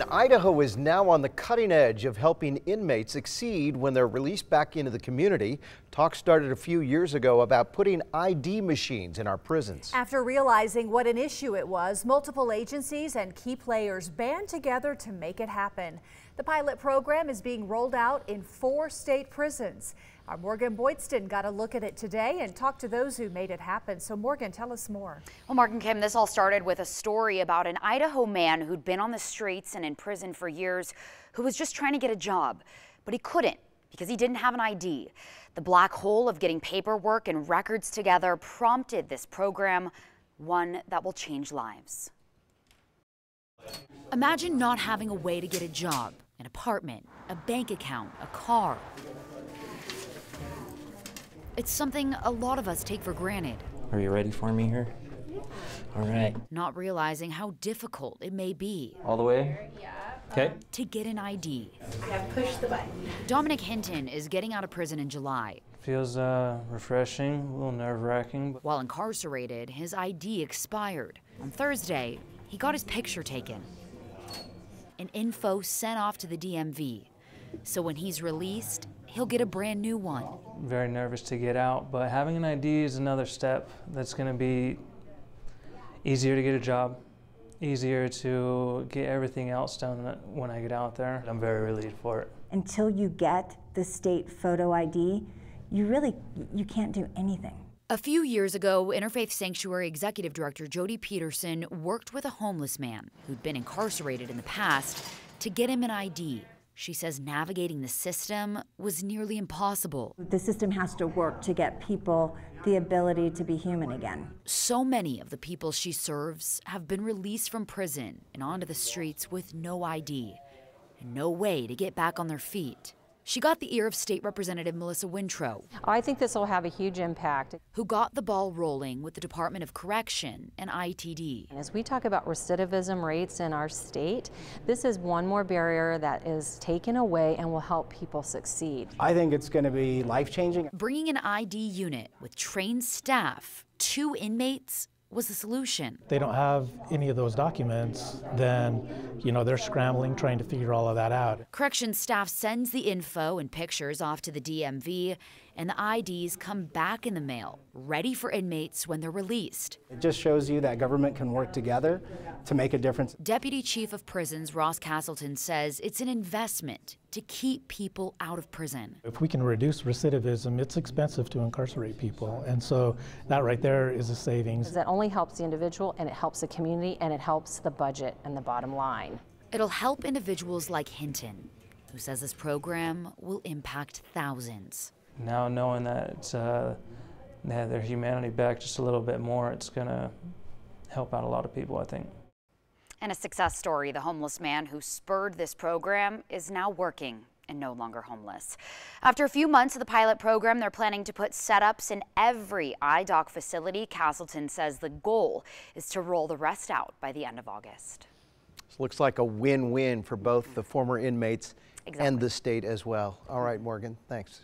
Idaho is now on the cutting edge of helping inmates succeed when they're released back into the community. Talk started a few years ago about putting ID machines in our prisons. After realizing what an issue it was, multiple agencies and key players band together to make it happen. The pilot program is being rolled out in 4 state prisons. Our Morgan Boydston got a look at it today and talked to those who made it happen. So Morgan, tell us more. Well, Mark and Kim, this all started with a story about an Idaho man who'd been on the streets and in prison for years, who was just trying to get a job, but he couldn't because he didn't have an ID. The black hole of getting paperwork and records together prompted this program, one that will change lives. Imagine not having a way to get a job, an apartment, a bank account, a car. It's something a lot of us take for granted. Are you ready for me here? All right. Not realizing how difficult it may be. All the way? Okay. To get an ID. Yeah, push the button. Dominic Hinton is getting out of prison in July. Feels refreshing, a little nerve-wracking. While incarcerated, his ID expired. On Thursday, he got his picture taken. An info sent off to the DMV. So when he's released, he'll get a brand new one. Very nervous to get out, but having an ID is another step that's going to be easier to get a job, easier to get everything else done when I get out there. I'm very relieved for it. Until you get the state photo ID, you can't do anything. A few years ago, Interfaith Sanctuary Executive Director Jody Peterson worked with a homeless man who'd been incarcerated in the past to get him an ID. She says navigating the system was nearly impossible. The system has to work to get people the ability to be human again. So many of the people she serves have been released from prison and onto the streets with no ID and no way to get back on their feet. She got the ear of State Representative Melissa Wintrow. I think this will have a huge impact. Who got the ball rolling with the Department of Correction and ITD. As we talk about recidivism rates in our state, this is one more barrier that is taken away and will help people succeed. I think it's going to be life-changing. Bringing an ID unit with trained staff to inmates was the solution. They don't have any of those documents, then, they're scrambling, trying to figure all of that out. Corrections staff sends the info and pictures off to the DMV, and the IDs come back in the mail, ready for inmates when they're released. It just shows you that government can work together to make a difference. Deputy Chief of Prisons Ross Castleton says it's an investment to keep people out of prison. If we can reduce recidivism, it's expensive to incarcerate people, and so that right there is a savings. That only helps the individual, and it helps the community, and it helps the budget and the bottom line. It'll help individuals like Hinton, who says this program will impact thousands. Now knowing that they have their humanity back just a little bit more, it's going to help out a lot of people, I think. And a success story, the homeless man who spurred this program is now working and no longer homeless. After a few months of the pilot program, they're planning to put setups in every IDOC facility. Castleton says the goal is to roll the rest out by the end of August. This looks like a win-win for both the former inmates and the state as well. All right, Morgan, thanks.